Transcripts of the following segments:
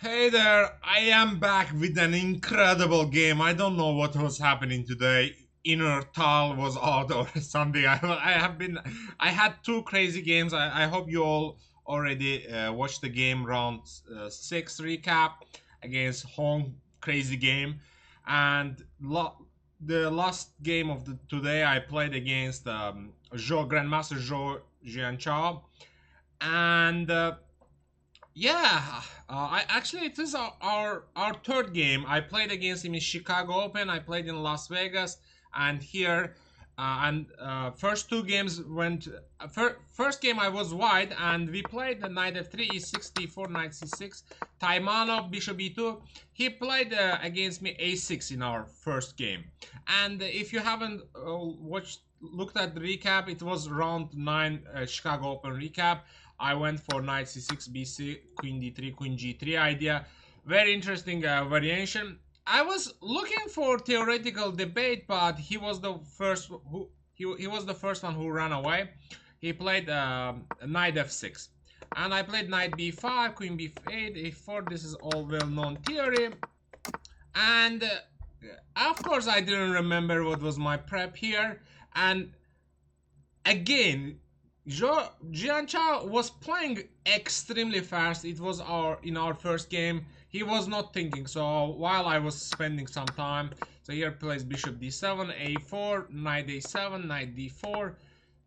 Hey there, I am back with an incredible game. I don't know what was happening today. Inner Tal was out or something. I had two crazy games. I hope you all already watched the game round 6 recap against Hong. Crazy game. And the last game of today I played against Zhou, Grandmaster Zhou Jianchao. And yeah, I actually it is our third game. I played against him in Chicago Open. I played in Las Vegas, and here, and first two games went. First game I was wide, and we played the knight f3, e6, d4, knight c6, Taimanov, bishop e2. He played against me a6 in our first game, and if you haven't looked at the recap, it was round 9 Chicago Open recap. I went for knight c6, bc, queen d3, queen g3 idea. Very interesting variation. I was looking for theoretical debate, but he was the first he was the first one who ran away. He played knight f6, and I played knight b5, queen b8, a4. This is all well-known theory, and of course I didn't remember what was my prep here, and again Jianchao was playing extremely fast. It was in our first game. He was not thinking. So while I was spending some time, so here plays bishop d7, a4, knight a7, knight d4.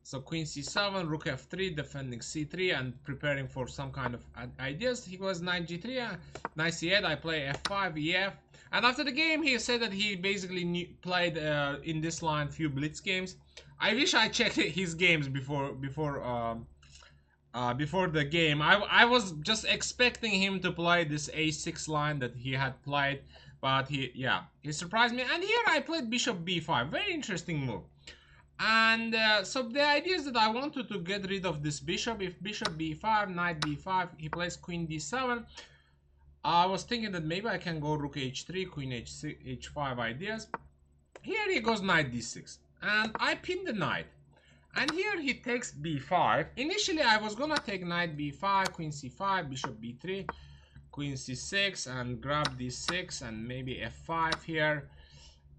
So queen c7, rook f3, defending c3, and preparing for some kind of ideas. He was knight g3, knight c8. I play f5, ef. And after the game, he said that he basically played in this line few blitz games. I wish I checked his games before the game. I was just expecting him to play this a6 line that he had played, but he surprised me. And here I played bishop b5. Very interesting move. And so the idea is that I wanted to get rid of this bishop. If bishop b5, knight b5, he plays queen d7. I was thinking that maybe I can go rook h3, queen h5 ideas. Here he goes knight d6, and I pin the knight. And here he takes b5. Initially I was gonna take knight b5, queen c5, bishop b3, queen c6, and grab d6 and maybe f5 here.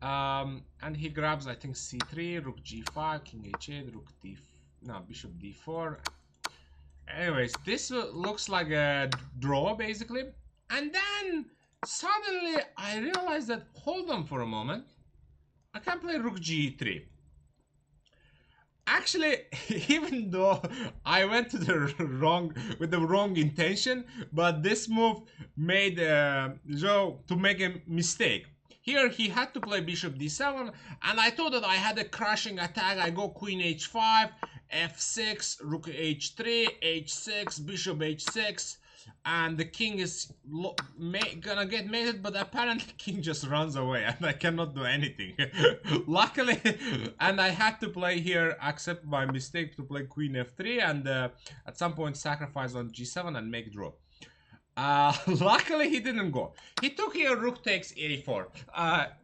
And he grabs, I think, c3, rook g5, king h8, bishop d4. Anyways, this looks like a draw basically. And then suddenly I realized that, hold on for a moment, I can play rook g3. Actually, even though I went to with the wrong intention, but this move made Zhou to make a mistake. Here he had to play bishop d7, and I thought that I had a crushing attack. I go queen h5, f6, rook h3, h6, bishop h6, and the king is gonna get mated, but apparently king just runs away and I cannot do anything. Luckily, and I had to play here, accept my mistake to play queen f3, and at some point sacrifice on g7 and make draw. Luckily he didn't go. He took here rook takes a4.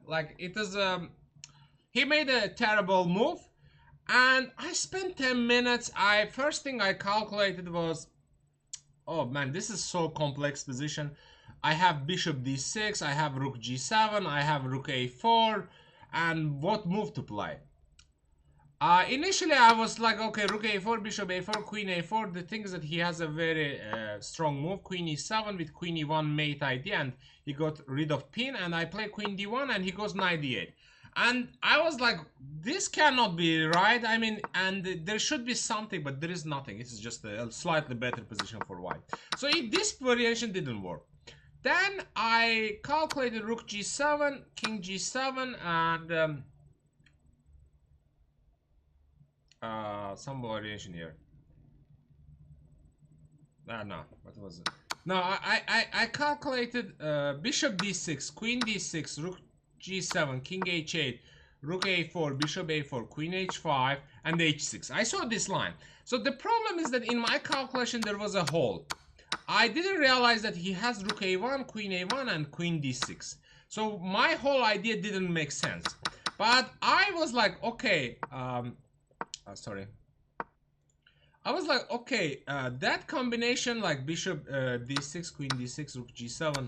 Like it is he made a terrible move, and I spent 10 minutes. First thing I calculated was, oh man, this is so complex position. I have bishop d6, I have rook g7, I have rook a4, and what move to play? Initially I was like, okay, rook a4, bishop a4, queen a4. The thing is that he has a very strong move, queen e7 with queen e1 mate idea, and he got rid of pin, and I play queen d1 and he goes knight d8. And I was like, this cannot be right. I mean, and there should be something, but there is nothing. It's just a slightly better position for white. So this variation didn't work. Then I calculated rook g7, king g7, and some variation here. No, what was it? No, I calculated bishop d6, queen d6, rook g7, king h8, rook a4, bishop a4, queen h5, and h6. I saw this line. So the problem is that in my calculation there was a hole. I didn't realize that he has rook a1, queen a1, and queen d6. So my whole idea didn't make sense. But I was like, okay, sorry. I was like, okay, that combination, like bishop d6, queen d6, rook g7,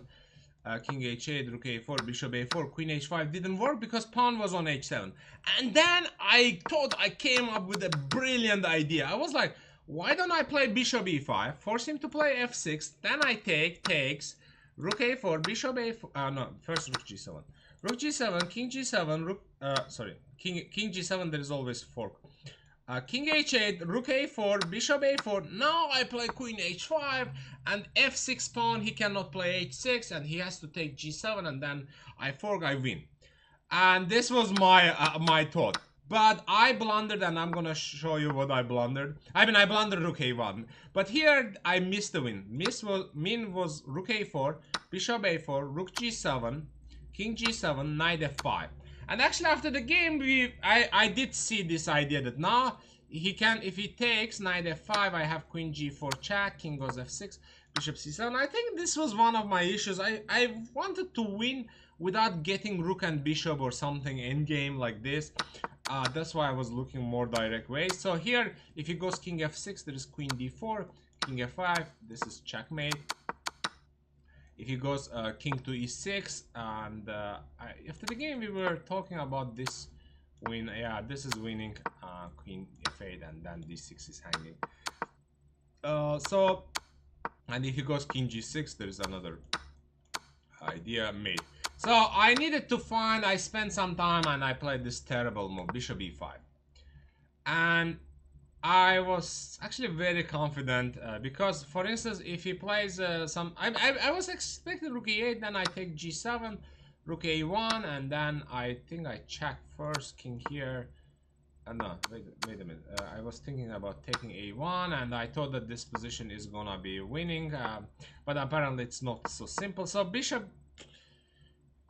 king h8, rook a4, bishop a4, queen h5 didn't work because pawn was on h7. And then I thought I came up with a brilliant idea. I was like, why don't I play bishop e5, force him to play f6, then I takes, rook a4, bishop a4, no, first rook g7. Rook g7, king g7, rook, sorry, king g7, there is always fork. King h8, rook a4, bishop a4. Now I play queen h5 and f6 pawn. He cannot play h6 and he has to take g7 and then I fork, I win. And this was my thought. But I blundered and I'm gonna show you what I blundered. I mean, I blundered rook a1. But here I missed the win. Min was rook a4, bishop a4, rook g7, king g7, knight f5. And actually after the game, I did see this idea that now he can, if he takes knight f5, I have queen g4 check, king goes f6, bishop c7. I think this was one of my issues. I wanted to win without getting rook and bishop or something in game like this. That's why I was looking more direct ways. So here, if he goes king f6, there is queen d4, king f5, this is checkmate. If he goes king to e6, and after the game we were talking about this win. Yeah, this is winning, queen f8, and then d6 is hanging. So, and if he goes king g6, there is another idea made. So I needed to find, I spent some time and I played this terrible move, bishop e5. And I was actually very confident because, for instance, if he plays I was expecting rook e8, then I take g7, rook a1, and then I think I check first, king here. No, wait a minute. I was thinking about taking a1, and I thought that this position is gonna be winning, but apparently it's not so simple. So bishop.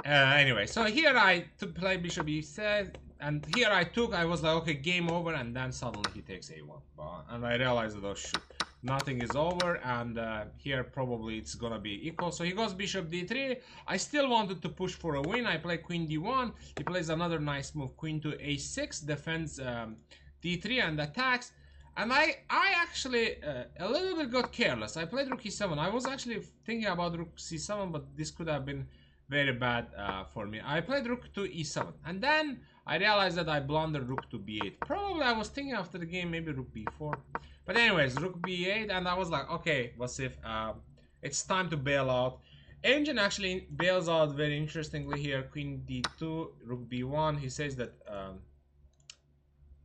Anyway, so here I took play bishop e7. And here I was like, okay, game over, and then suddenly he takes a1. And I realized that, oh shoot, nothing is over, and here probably it's gonna be equal. So he goes bishop d3. I still wanted to push for a win. I play queen d1. He plays another nice move, queen to a6, defends d3 and attacks. And I actually a little bit got careless. I played rook e7. I was actually thinking about rook c7, but this could have been very bad for me. I played rook to e7, and then I realized that I blundered rook to b8. Probably I was thinking after the game maybe rook b4. But anyways, rook b8, and I was like, okay, Vasif, it's time to bail out. Engine actually bails out very interestingly here. Queen d2, rook b1. He says that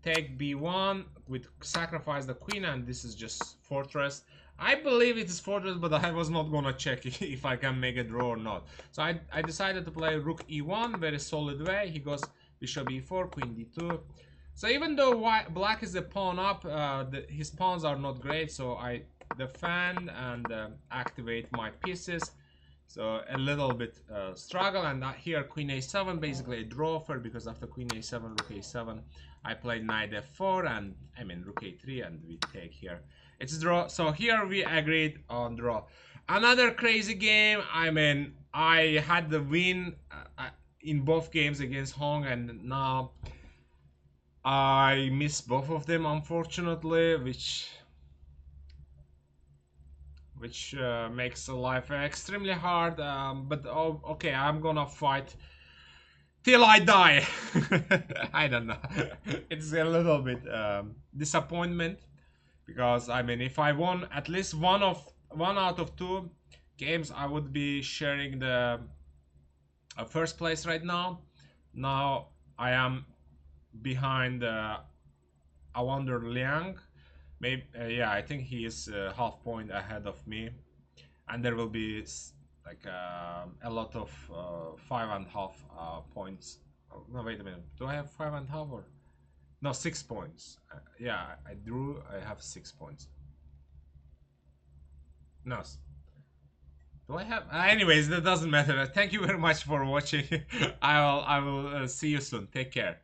take b1 with sacrifice the queen, and this is just fortress. I believe it is fortress, but I was not gonna check if I can make a draw or not. So I decided to play rook e1, very solid way. He goes bishop e4, queen d2. So even though black is a pawn up, his pawns are not great. So I defend and activate my pieces. So a little bit struggle, and here queen a7, basically a draw for, because after queen a7, rook a7, I played knight f4, and I mean rook a3, and we take here. It's draw. So here we agreed on draw. Another crazy game. I mean, I had the win in both games against Hong, and now I missed both of them, unfortunately, which makes life extremely hard. But oh, okay, I'm gonna fight till I die. I don't know. It's a little bit disappointment, because I mean, if I won at least one out of two games, I would be sharing the first place right now. Now I am behind Awander Liang. Maybe yeah, I think he is half point ahead of me, and there will be like a lot of 5.5 points. Oh, no, wait a minute. Do I have 5.5 or no, 6 points? Yeah, I drew. I have 6 points. No. Do I have? Anyways, that doesn't matter. Thank you very much for watching. I will see you soon. Take care.